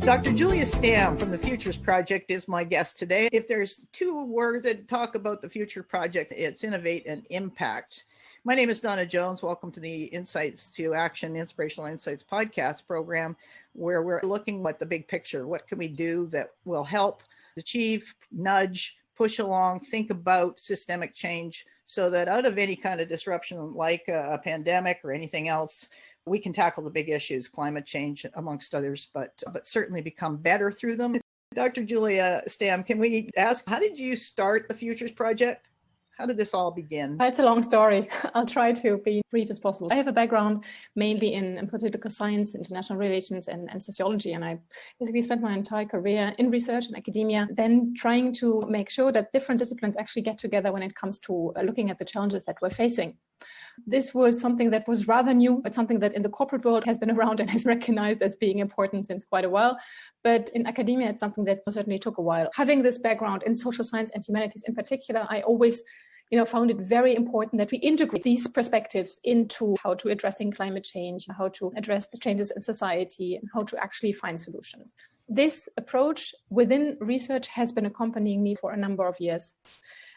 Dr. Julia Stamm from the Futures Project is my guest today. If there's two words that talk about the Future Project, it's innovate and impact. My name is Donna Jones. Welcome to the Insights to Action Inspirational Insights podcast program, where we're looking at the big picture. What can we do that will help achieve, nudge, push along, think about systemic change so that out of any kind of disruption like a pandemic or anything else, we can tackle the big issues, climate change amongst others, but certainly become better through them. Dr. Julia Stamm, can we ask, how did you start the Futures Project? How did this all begin? It's a long story. I'll try to be brief as possible. I have a background mainly in political science, international relations, and sociology. And I basically spent my entire career in research and academia, then trying to make sure that different disciplines actually get together when it comes to looking at the challenges that we're facing. This was something that was rather new. It's something that in the corporate world has been around and is recognized as being important since quite a while. But in academia, it's something that certainly took a while. Having this background in social science and humanities in particular, I always found it very important that we integrate these perspectives into how to addressing climate change, how to address the changes in society, and how to actually find solutions. This approach within research has been accompanying me for a number of years.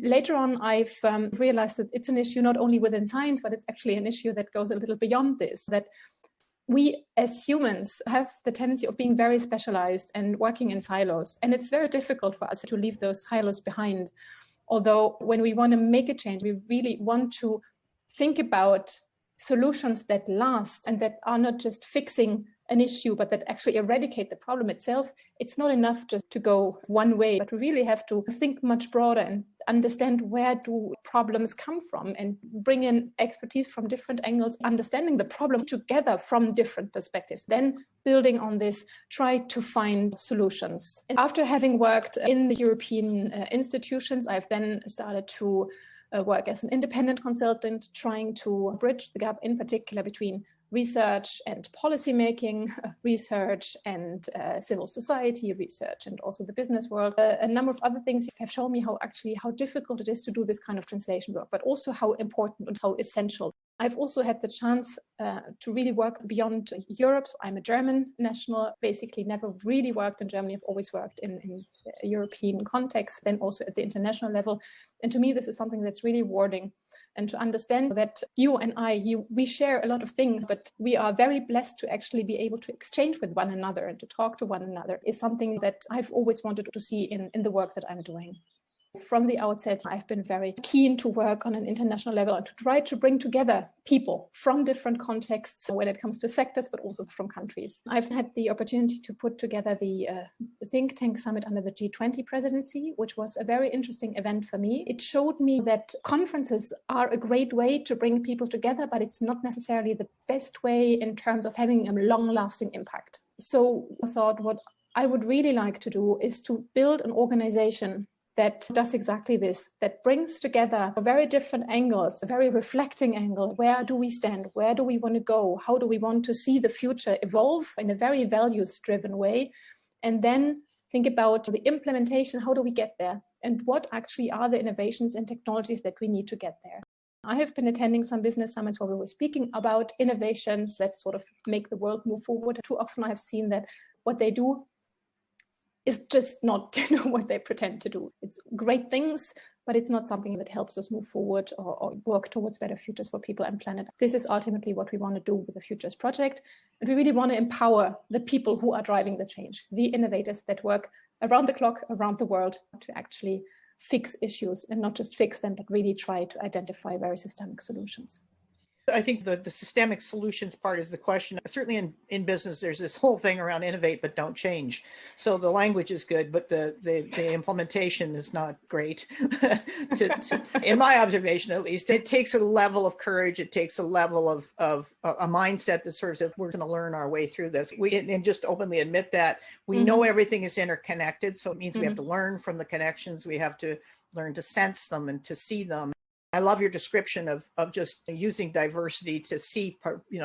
Later on, I've realized that it's an issue not only within science, but it's actually an issue that goes a little beyond this, that we as humans have the tendency of being very specialized and working in silos. And it's very difficult for us to leave those silos behind. Although when we want to make a change, we really want to think about solutions that last and that are not just fixing an issue, but that actually eradicate the problem itself. It's not enough just to go one way, but we really have to think much broader and understand where do problems come from and bring in expertise from different angles, understanding the problem together from different perspectives. Then building on this, try to find solutions. And after having worked in the European institutions, I've then started to work as an independent consultant, trying to bridge the gap in particular between research and policymaking, research and civil society research, and also the business world. A number of other things have shown me how difficult it is to do this kind of translation work, but also how important and how essential. I've also had the chance to really work beyond Europe. So I'm a German national, basically never really worked in Germany. I've always worked in a European context, then also at the international level. And to me, this is something that's really rewarding. And to understand that you and we share a lot of things, but we are very blessed to actually be able to exchange with one another and to talk to one another is something that I've always wanted to see in the work that I'm doing. From the outset, I've been very keen to work on an international level and to try to bring together people from different contexts when it comes to sectors, but also from countries. I've had the opportunity to put together the think tank summit under the G20 presidency, which was a very interesting event for me. It showed me that conferences are a great way to bring people together, but it's not necessarily the best way in terms of having a long-lasting impact. So I thought what I would really like to do is to build an organization that does exactly this, that brings together very different angles, a very reflecting angle. Where do we stand? Where do we want to go? How do we want to see the future evolve in a very values-driven way? And then think about the implementation. How do we get there? And what actually are the innovations and technologies that we need to get there? I have been attending some business summits where we were speaking about innovations that sort of make the world move forward. Too often I've seen that what they do is just not what they pretend to do. It's great things, but it's not something that helps us move forward or work towards better futures for people and planet. This is ultimately what we want to do with the Futures Project. And we really want to empower the people who are driving the change, the innovators that work around the clock, around the world to actually fix issues and not just fix them, but really try to identify very systemic solutions. I think the systemic solutions part is the question. Certainly in business, there's this whole thing around innovate, but don't change. So the language is good, but the implementation is not great. In my observation, at least, it takes a level of courage. It takes a level of a mindset that sort of says, we're going to learn our way through this. And just openly admit that we know everything is interconnected. So it means we have to learn from the connections. We have to learn to sense them and to see them. I love your description of just using diversity to see,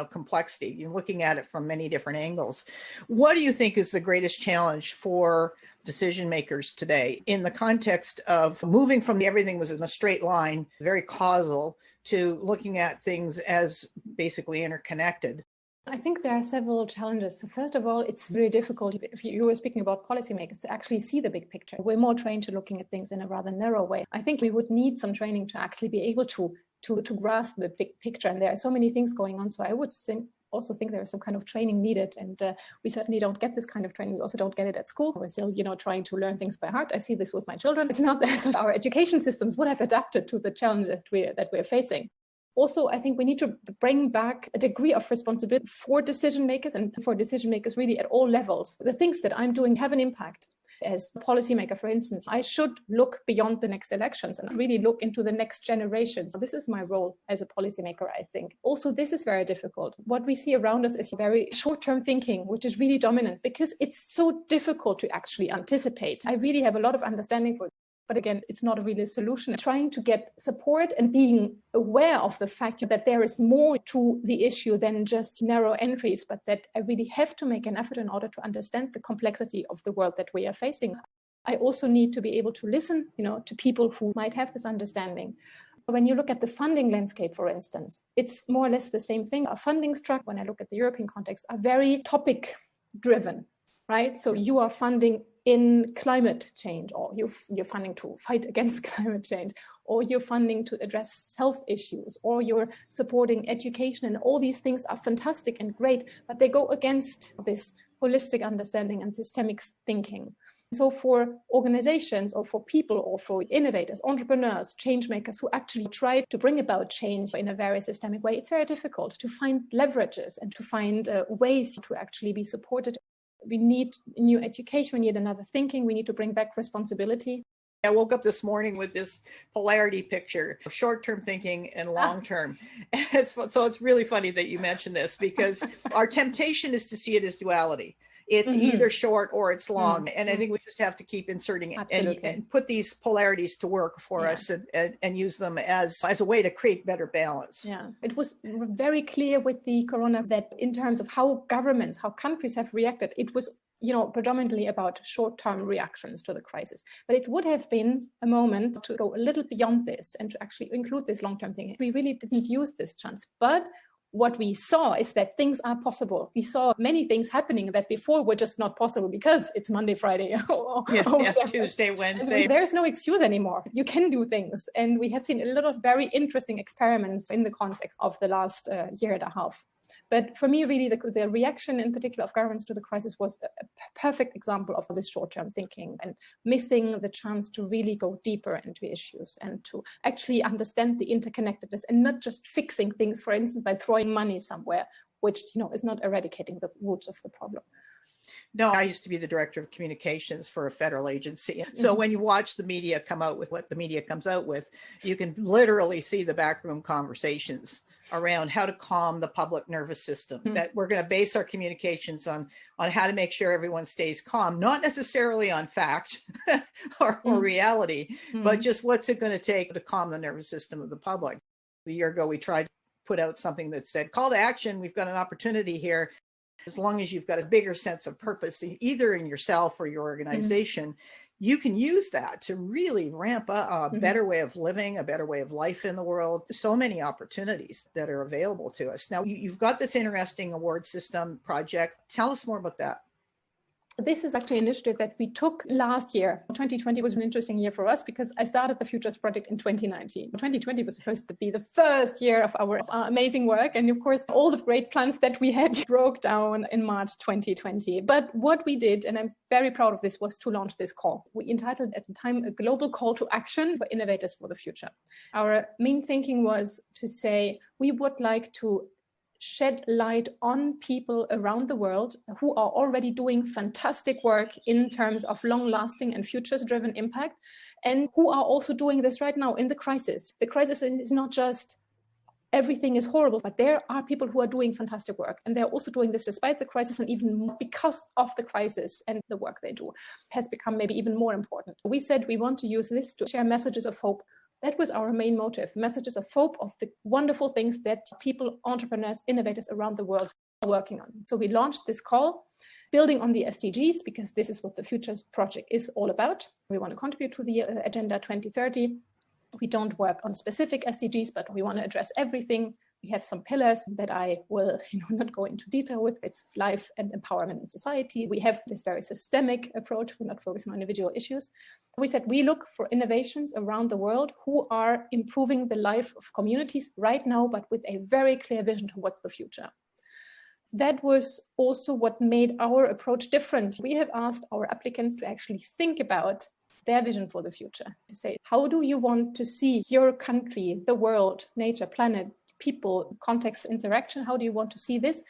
complexity. You're looking at it from many different angles. What do you think is the greatest challenge for decision makers today in the context of moving from everything was in a straight line, very causal, to looking at things as basically interconnected? I think there are several challenges. So first of all, it's very difficult, if you were speaking about policymakers, to actually see the big picture. We're more trained to looking at things in a rather narrow way. I think we would need some training to actually be able to grasp the big picture. And there are so many things going on. So I would also think there is some kind of training needed. And we certainly don't get this kind of training. We also don't get it at school. We're still, trying to learn things by heart. I see this with my children. It's not that our education systems would have adapted to the challenges that we're facing. Also, I think we need to bring back a degree of responsibility for decision makers and for decision makers really at all levels. The things that I'm doing have an impact. As a policymaker, for instance, I should look beyond the next elections and really look into the next generation. So this is my role as a policymaker, I think. Also, this is very difficult. What we see around us is very short-term thinking, which is really dominant because it's so difficult to actually anticipate. I really have a lot of understanding for it. But again, it's not really a solution. Trying to get support and being aware of the fact that there is more to the issue than just narrow entries, but that I really have to make an effort in order to understand the complexity of the world that we are facing. I also need to be able to listen, to people who might have this understanding. When you look at the funding landscape, for instance, it's more or less the same thing. Our funding structure, when I look at the European context, are very topic driven, right? So you are funding in climate change, or you're funding to fight against climate change, or you're funding to address health issues, or you're supporting education. And all these things are fantastic and great, but they go against this holistic understanding and systemic thinking. So for organizations or for people or for innovators, entrepreneurs, change makers who actually try to bring about change in a very systemic way, it's very difficult to find leverages and to find ways to actually be supported. We need new education, we need another thinking, we need to bring back responsibility. I woke up this morning with this polarity picture, short-term thinking and long-term. So it's really funny that you mentioned this because our temptation is to see it as duality. It's either short or it's long. And I think we just have to keep inserting it and put these polarities to work for us and use them as a way to create better balance. Yeah, it was very clear with the corona that in terms of how governments, how countries have reacted, it was predominantly about short-term reactions to the crisis. But it would have been a moment to go a little beyond this and to actually include this long-term thinking. We really didn't use this chance. But what we saw is that things are possible. We saw many things happening that before were just not possible because it's Monday, Friday, or Tuesday, Wednesday. There's no excuse anymore. You can do things. And we have seen a lot of very interesting experiments in the context of the last year and a half. But for me, really, the reaction in particular of governments to the crisis was a perfect example of this short-term thinking and missing the chance to really go deeper into issues and to actually understand the interconnectedness and not just fixing things, for instance, by throwing money somewhere, which is not eradicating the roots of the problem. No, I used to be the director of communications for a federal agency. So when you watch the media come out with what the media comes out with, you can literally see the backroom conversations around how to calm the public nervous system, that we're going to base our communications on how to make sure everyone stays calm, not necessarily on fact or reality, but just what's it going to take to calm the nervous system of the public. A year ago, we tried to put out something that said, call to action, we've got an opportunity here. As long as you've got a bigger sense of purpose, either in yourself or your organization, you can use that to really ramp up a better way of living, a better way of life in the world. So many opportunities that are available to us. Now, you've got this interesting award system project. Tell us more about that. This is actually an initiative that we took last year. 2020 was an interesting year for us because I started the Futures Project in 2019. 2020 was supposed to be the first year of our amazing work. And of course, all the great plans that we had broke down in March 2020. But what we did, and I'm very proud of this, was to launch this call. We entitled at the time a global call to action for innovators for the future. Our main thinking was to say, we would like to shed light on people around the world who are already doing fantastic work in terms of long-lasting and futures-driven impact, and who are also doing this right now in the crisis. The crisis is not just everything is horrible, but there are people who are doing fantastic work, and they're also doing this despite the crisis and even because of the crisis, and the work they do has become maybe even more important. We said we want to use this to share messages of hope. That was our main motive, messages of hope of the wonderful things that people, entrepreneurs, innovators around the world are working on. So we launched this call, building on the SDGs, because this is what the Futures Project is all about. We want to contribute to the Agenda 2030. We don't work on specific SDGs, but we want to address everything We have some pillars that I will not go into detail with. It's life and empowerment in society. We have this very systemic approach. We're not focusing on individual issues. We said we look for innovations around the world who are improving the life of communities right now, but with a very clear vision towards the future. That was also what made our approach different. We have asked our applicants to actually think about their vision for the future, to say, how do you want to see your country, the world, nature, planet, people, context, interaction? How do you want to see this?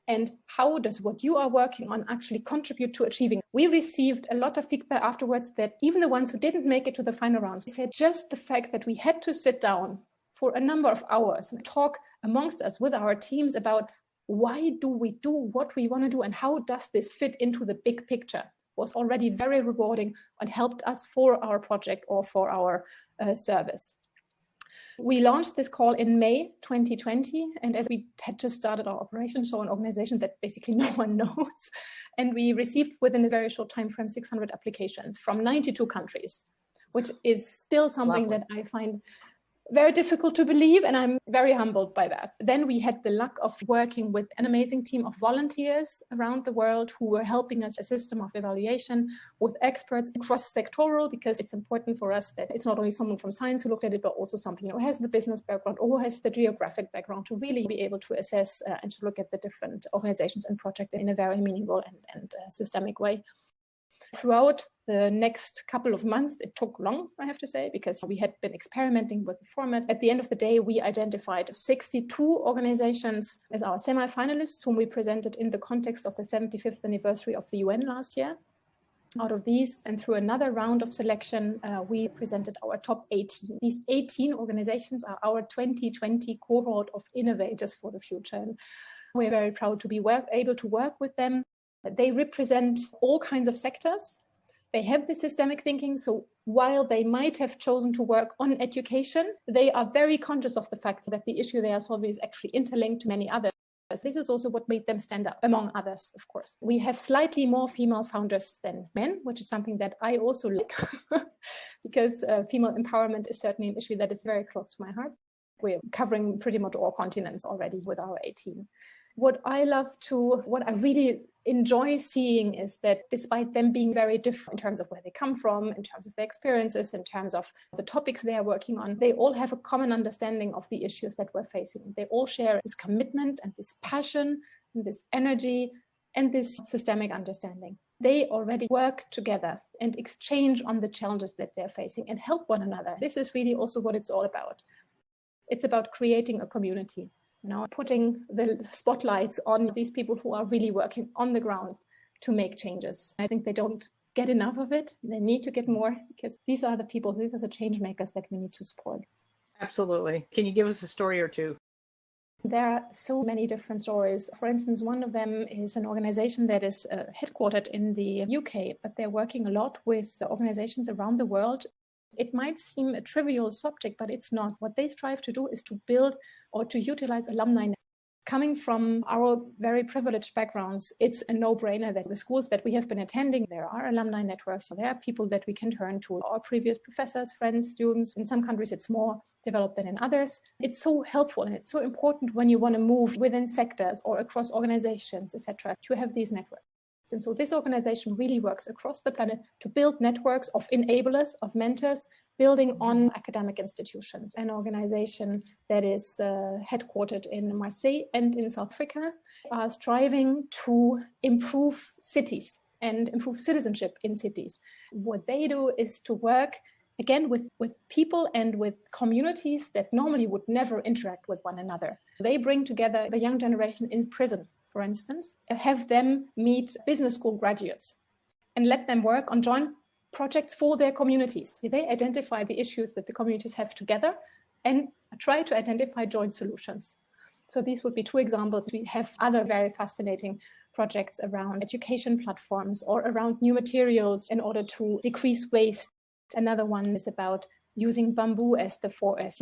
And how does what you are working on actually contribute to achieving? We received a lot of feedback afterwards that even the ones who didn't make it to the final rounds said just the fact that we had to sit down for a number of hours and talk amongst us with our teams about why do we do what we want to do and how does this fit into the big picture was already very rewarding and helped us for our project or for our service. We launched this call in May 2020, and as we had just started our operation, so an organization that basically no one knows, and we received within a very short time frame 600 applications from 92 countries, which is still something that I find very difficult to believe, and I'm very humbled by that. Then we had the luck of working with an amazing team of volunteers around the world who were helping us a system of evaluation with experts cross-sectoral, because it's important for us that it's not only someone from science who looked at it, but also something who has the business background or who has the geographic background to really be able to assess and to look at the different organizations and projects in a very meaningful and systemic way. Throughout the next couple of months, it took long, I have to say, because we had been experimenting with the format. At the end of the day, we identified 62 organizations as our semi-finalists, whom we presented in the context of the 75th anniversary of the UN last year. Out of these, and through another round of selection, we presented our top 18. These 18 organizations are our 2020 cohort of innovators for the future. And we're very proud to be able to work with them. They represent all kinds of sectors. They have the systemic thinking. So while they might have chosen to work on education, they are very conscious of the fact that the issue they are solving is actually interlinked to many others. This is also what made them stand up, among others, of course. We have slightly more female founders than men, which is something that I also like, because female empowerment is certainly an issue that is very close to my heart. We're covering pretty much all continents already with our 18. What I really enjoy seeing is that despite them being very different in terms of where they come from, in terms of their experiences, in terms of the topics they are working on, they all have a common understanding of the issues that we're facing. They all share this commitment and this passion and this energy and this systemic understanding. They already work together and exchange on the challenges that they're facing and help one another. This is really also what it's all about. It's about creating a community. Putting the spotlights on these people who are really working on the ground to make changes. I think they don't get enough of it. They need to get more, because these are the people, these are the change makers that we need to support. Absolutely. Can you give us a story or two? There are so many different stories. For instance, one of them is an organization that is headquartered in the UK, but they're working a lot with organizations around the world. It might seem a trivial subject, but it's not. What they strive to do is to build or to utilize alumni. Coming from our very privileged backgrounds, it's a no-brainer that the schools that we have been attending, there are alumni networks. So there are people that we can turn to, our previous professors, friends, students. In some countries, it's more developed than in others. It's so helpful and it's so important when you want to move within sectors or across organizations, etc., to have these networks. And so this organization really works across the planet to build networks of enablers, of mentors, building on academic institutions. An organization that is headquartered in Marseille and in South Africa are striving to improve cities and improve citizenship in cities. What they do is to work, again, with people and with communities that normally would never interact with one another. They bring together the young generation in prison, for instance, have them meet business school graduates and let them work on joint projects for their communities. They identify the issues that the communities have together and try to identify joint solutions. So these would be two examples. We have other very fascinating projects around education platforms or around new materials in order to decrease waste. Another one is about using bamboo as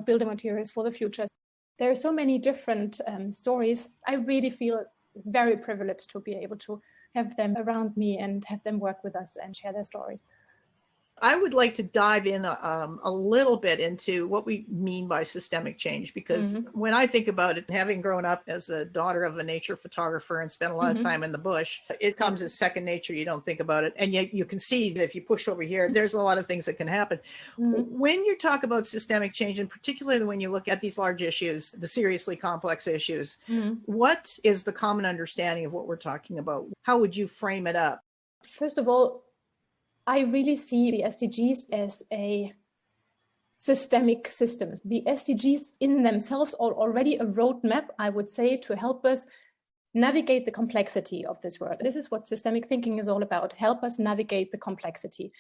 building materials for the future. There are so many different stories. I really feel very privileged to be able to have them around me and have them work with us and share their stories. I would like to dive in a little bit into what we mean by systemic change, because when I think about it, having grown up as a daughter of a nature photographer and spent a lot of time in the bush, it comes as second nature. You don't think about it. And yet you can see that if you push over here, there's a lot of things that can happen. When you talk about systemic change, and particularly when you look at these large issues, the seriously complex issues, what is the common understanding of what we're talking about? How would you frame it up? First of all, I really see the SDGs as a systemic system. The SDGs in themselves are already a roadmap, I would say, to help us navigate the complexity of this world. This is what systemic thinking is all about, help us navigate the complexity.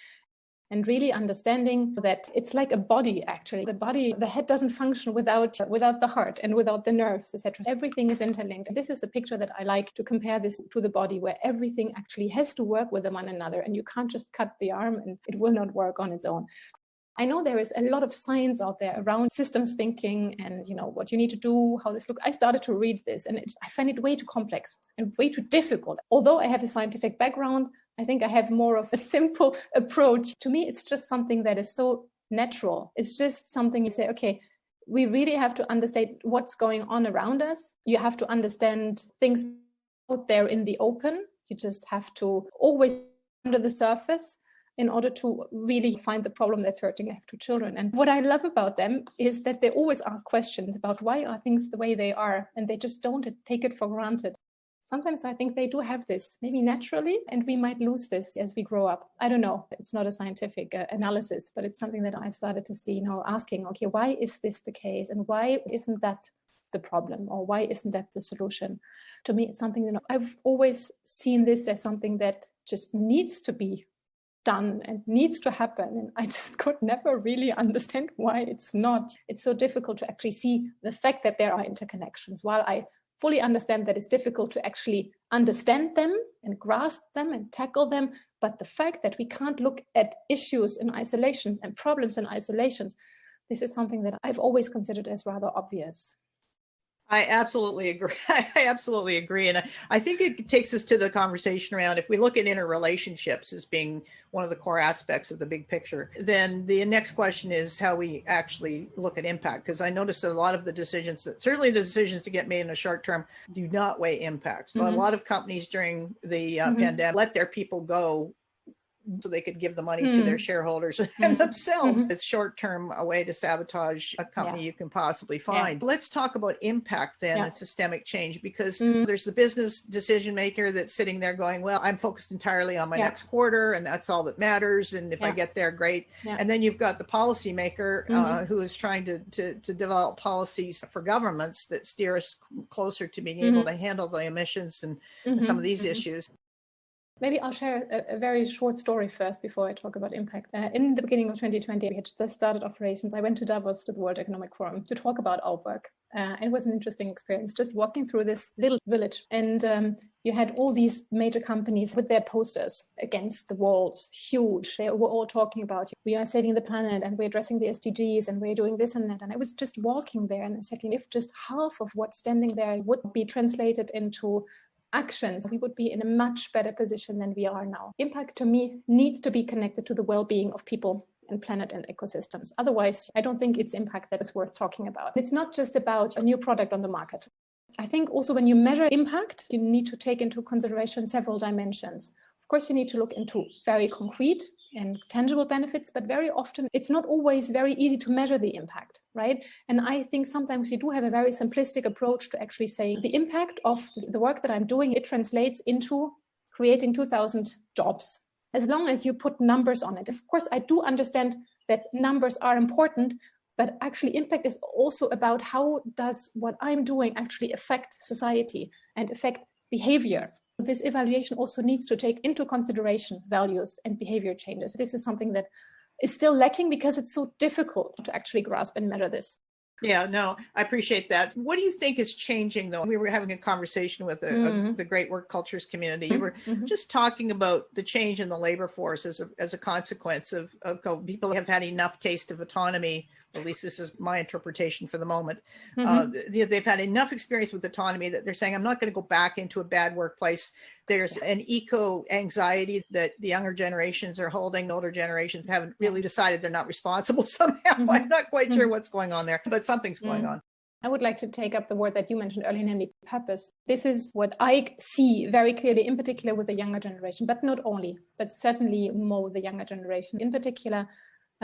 And really understanding that it's like a body, actually. The head doesn't function without the heart and without the nerves, etc. Everything is interlinked. This is a picture that I like to compare this to the body, where everything actually has to work with one another, and you can't just cut the arm and it will not work on its own. I know there is a lot of science out there around systems thinking and, what you need to do, how this looks. I started to read this and I find it way too complex and way too difficult. Although I have a scientific background, I think I have more of a simple approach. To me, it's just something that is so natural. It's just something you say, okay, we really have to understand what's going on around us. You have to understand things out there in the open. You just have to always under the surface in order to really find the problem that's hurting. I have two children. And what I love about them is that they always ask questions about why are things the way they are, and they just don't take it for granted. Sometimes I think they do have this, maybe naturally, and we might lose this as we grow up. I don't know. It's not a scientific analysis, but it's something that I've started to see, asking, okay, why is this the case? And why isn't that the problem? Or why isn't that the solution? To me, it's something that I've always seen this as something that just needs to be done and needs to happen. And I just could never really understand why it's not. It's so difficult to actually see the fact that there are interconnections. While I fully understand that it's difficult to actually understand them and grasp them and tackle them, but the fact that we can't look at issues in isolation and problems in isolations, this is something that I've always considered as rather obvious. I absolutely agree. I absolutely agree. And I think it takes us to the conversation around, if we look at interrelationships as being one of the core aspects of the big picture, then the next question is how we actually look at impact. Because I noticed that a lot of the decisions, certainly the decisions to get made in the short term, do not weigh impact. A lot of companies during the pandemic let their people go so they could give the money to their shareholders and themselves. It's short-term a way to sabotage a company you can possibly find. Let's talk about impact then and systemic change, because there's the business decision maker that's sitting there going, well, I'm focused entirely on my next quarter and that's all that matters. And if I get there, great. And then you've got the policymaker who is trying to develop policies for governments that steer us closer to being able to handle the emissions and some of these issues. Maybe I'll share a very short story first before I talk about impact. In the beginning of 2020, we had just started operations. I went to Davos to the World Economic Forum to talk about our work. It was an interesting experience, just walking through this little village. And you had all these major companies with their posters against the walls, huge. They were all talking about, we are saving the planet and we're addressing the SDGs and we're doing this and that. And I was just walking there and thinking, if just half of what's standing there would be translated into actions, we would be in a much better position than we are now. Impact, to me, needs to be connected to the well-being of people and planet and ecosystems. Otherwise, I don't think it's impact that is worth talking about. It's not just about a new product on the market. I think also when you measure impact, you need to take into consideration several dimensions. Of course, you need to look into very concrete and tangible benefits, but very often it's not always very easy to measure the impact, right? And I think sometimes you do have a very simplistic approach to actually say the impact of the work that I'm doing, it translates into creating 2,000 jobs. As long as you put numbers on it. Of course, I do understand that numbers are important, but actually impact is also about how does what I'm doing actually affect society and affect behavior. This evaluation also needs to take into consideration values and behavior changes. This is something that is still lacking because it's so difficult to actually grasp and measure this. Yeah, no, I appreciate that. What do you think is changing, though? We were having a conversation with the Great Work Cultures community. You were just talking about the change in the labor force as a consequence of people have had enough taste of autonomy at least this is my interpretation for the moment, Mm-hmm. they've had enough experience with autonomy that they're saying, I'm not going to go back into a bad workplace. There's an eco anxiety that the younger generations are holding. The older generations haven't really decided they're not responsible somehow. Mm-hmm. I'm not quite Mm-hmm. sure what's going on there, but something's going on. I would like to take up the word that you mentioned earlier, namely purpose. This is what I see very clearly, in particular with the younger generation, but not only, but certainly more with the younger generation. In particular,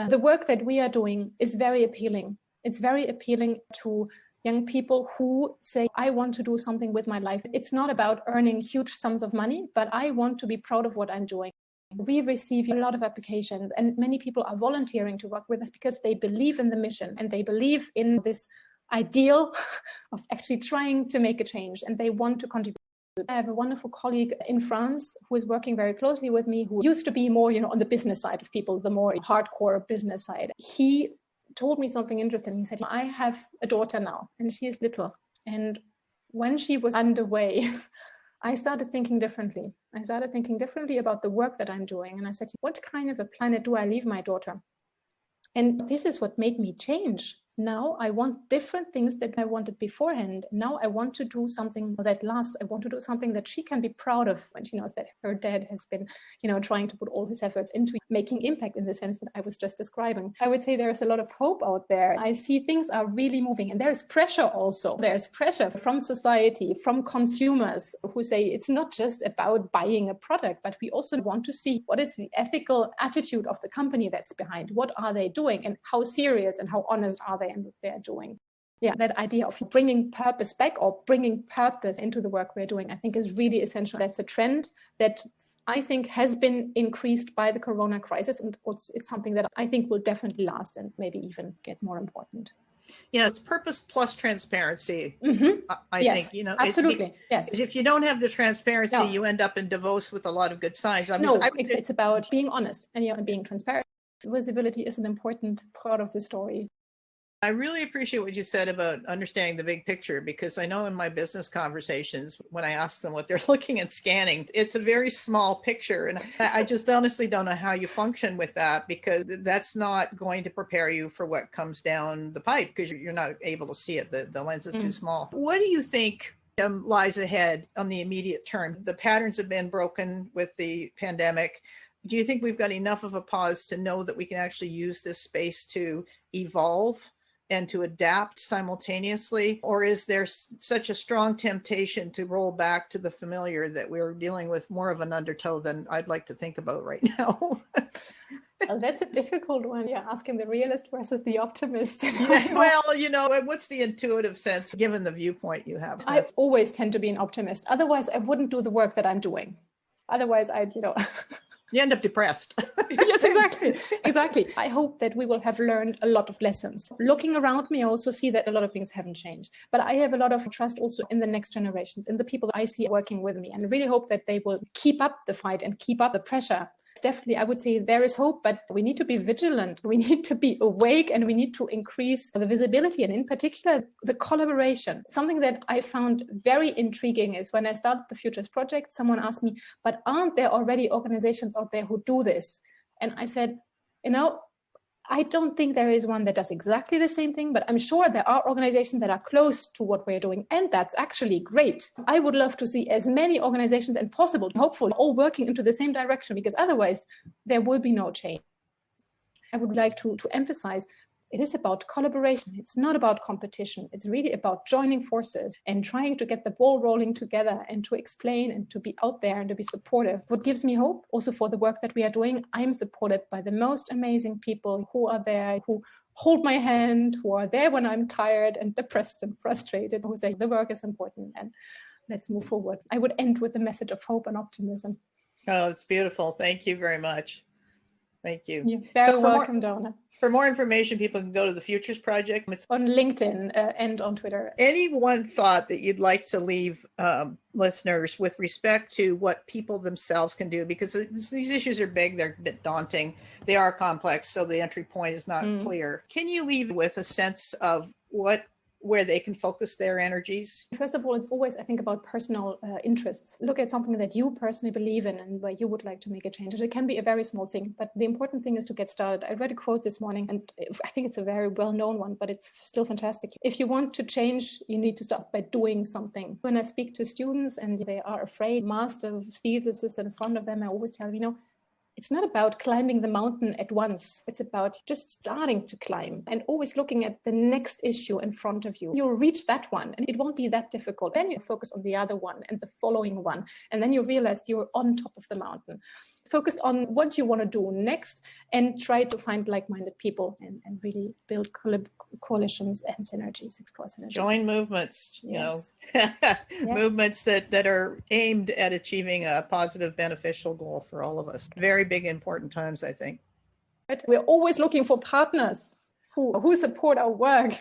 the work that we are doing is very appealing. It's very appealing to young people who say, I want to do something with my life. It's not about earning huge sums of money, but I want to be proud of what I'm doing. We receive a lot of applications, and many people are volunteering to work with us because they believe in the mission and they believe in this ideal of actually trying to make a change, and they want to contribute. I have a wonderful colleague in France who is working very closely with me, who used to be more, on the business side of people, the more hardcore business side. He told me something interesting. He said, I have a daughter now, and she is little. And when she was underway, I started thinking differently. I started thinking differently about the work that I'm doing. And I said, what kind of a planet do I leave my daughter? And this is what made me change. Now I want different things that I wanted beforehand. Now I want to do something that lasts. I want to do something that she can be proud of when she knows that her dad has been, trying to put all his efforts into making impact in the sense that I was just describing. I would say there's a lot of hope out there. I see things are really moving, and there's pressure also. There's pressure from society, from consumers who say it's not just about buying a product, but we also want to see what is the ethical attitude of the company that's behind. What are they doing, and how serious and how honest are they in what they're doing? Yeah, that idea of bringing purpose back or bringing purpose into the work we're doing, I think is really essential. That's a trend that I think has been increased by the Corona crisis. And it's something that I think will definitely last and maybe even get more important. Yeah, it's purpose plus transparency. I Yes, think, absolutely. Yes. If you don't have the transparency, you end up in Davos with a lot of good signs. It's about being honest and being transparent. Visibility is an important part of the story. I really appreciate what you said about understanding the big picture, because I know in my business conversations, when I ask them what they're looking and scanning, it's a very small picture. And I just honestly don't know how you function with that, because that's not going to prepare you for what comes down the pipe, because you're not able to see it. The lens is too small. What do you think lies ahead on the immediate term? The patterns have been broken with the pandemic. Do you think we've got enough of a pause to know that we can actually use this space to evolve and to adapt simultaneously? Or is there such a strong temptation to roll back to the familiar that we're dealing with more of an undertow than I'd like to think about right now? Well, that's a difficult one. You're asking the realist versus the optimist. Well, what's the intuitive sense given the viewpoint you have? I always tend to be an optimist. Otherwise, I wouldn't do the work that I'm doing. Otherwise, you end up depressed. Yes, exactly. I hope that we will have learned a lot of lessons. Looking around me, I also see that a lot of things haven't changed. But I have a lot of trust also in the next generations, in the people I see working with me, and really hope that they will keep up the fight and keep up the pressure. Definitely, I would say there is hope, but we need to be vigilant. We need to be awake, and we need to increase the visibility, and in particular, the collaboration. Something that I found very intriguing is when I started the Futures Project, someone asked me, but aren't there already organizations out there who do this? And I said, I don't think there is one that does exactly the same thing, but I'm sure there are organizations that are close to what we're doing. And that's actually great. I would love to see as many organizations as possible, hopefully all working into the same direction, because otherwise there will be no change. I would like to emphasize it is about collaboration. It's not about competition. It's really about joining forces and trying to get the ball rolling together and to explain and to be out there and to be supportive. What gives me hope also for the work that we are doing, I'm supported by the most amazing people who are there, who hold my hand, who are there when I'm tired and depressed and frustrated, who say the work is important and let's move forward. I would end with a message of hope and optimism. Oh, it's beautiful. Thank you very much. Thank you. You're very welcome, Donna. For more information, people can go to the Futures Project. It's on LinkedIn and on Twitter. Any one thought that you'd like to leave listeners with respect to what people themselves can do? Because these issues are big, they're a bit daunting, they are complex, so the entry point is not clear. Can you leave with a sense of what where they can focus their energies? First of all, it's always, I think, about personal interests. Look at something that you personally believe in and where you would like to make a change. It can be a very small thing, but the important thing is to get started. I read a quote this morning, and I think it's a very well-known one, but it's still fantastic. If you want to change, you need to start by doing something. When I speak to students and they are afraid, master thesis in front of them, I always tell them, it's not about climbing the mountain at once. It's about just starting to climb and always looking at the next issue in front of you. You'll reach that one and it won't be that difficult. Then you focus on the other one and the following one. And then you realize you're on top of the mountain. Focused on what you want to do next and try to find like-minded people and really build coalitions and synergies, explore synergies. Join movements, Yes. yes. Movements that are aimed at achieving a positive, beneficial goal for all of us. Very big, important times, I think. But we're always looking for partners who support our work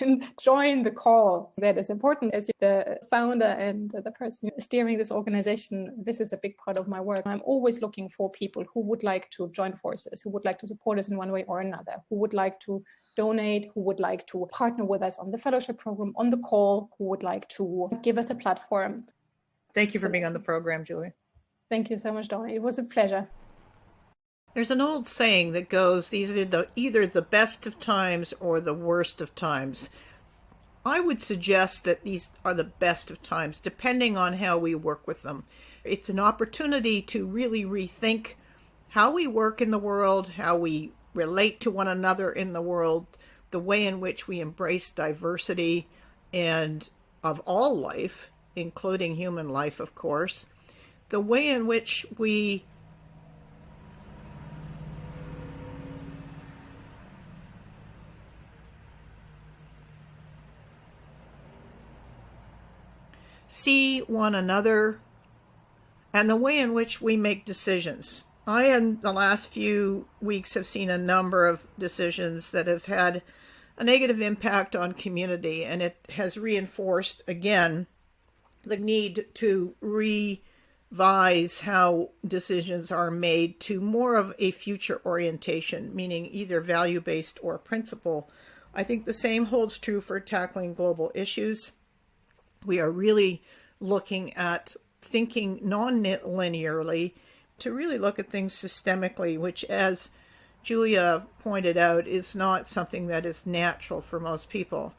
and join the call. That is important. As the founder and the person steering this organization, this is a big part of my work. I'm always looking for people who would like to join forces, who would like to support us in one way or another, who would like to donate, who would like to partner with us on the fellowship program, on the call, who would like to give us a platform. Thank you for being on the program, Julia. Thank you so much, Donna. It was a pleasure. There's an old saying that goes, these are either the best of times or the worst of times. I would suggest that these are the best of times, depending on how we work with them. It's an opportunity to really rethink how we work in the world, how we relate to one another in the world, the way in which we embrace diversity and of all life, including human life, of course, the way in which we see one another, and the way in which we make decisions. I, in the last few weeks, have seen a number of decisions that have had a negative impact on community, and it has reinforced, again, the need to revise how decisions are made to more of a future orientation, meaning either value-based or principle. I think the same holds true for tackling global issues. We are really looking at thinking non-linearly to really look at things systemically, which, as Julia pointed out, is not something that is natural for most people.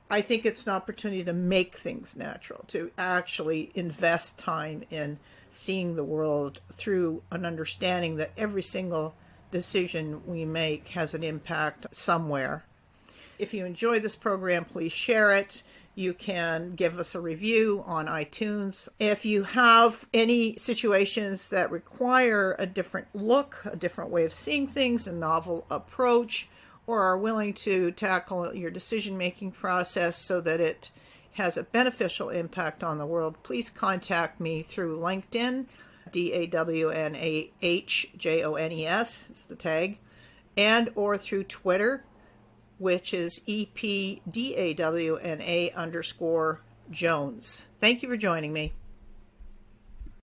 I think it's an opportunity to make things natural, to actually invest time in seeing the world through an understanding that every single decision we make has an impact somewhere. If you enjoy this program, please share it. You can give us a review on iTunes. If you have any situations that require a different look, a different way of seeing things, a novel approach, or are willing to tackle your decision-making process so that it has a beneficial impact on the world, please contact me through LinkedIn, DAWNAHJONES is the tag, and or through Twitter, which is EPDAWNA_Jones. Thank you for joining me.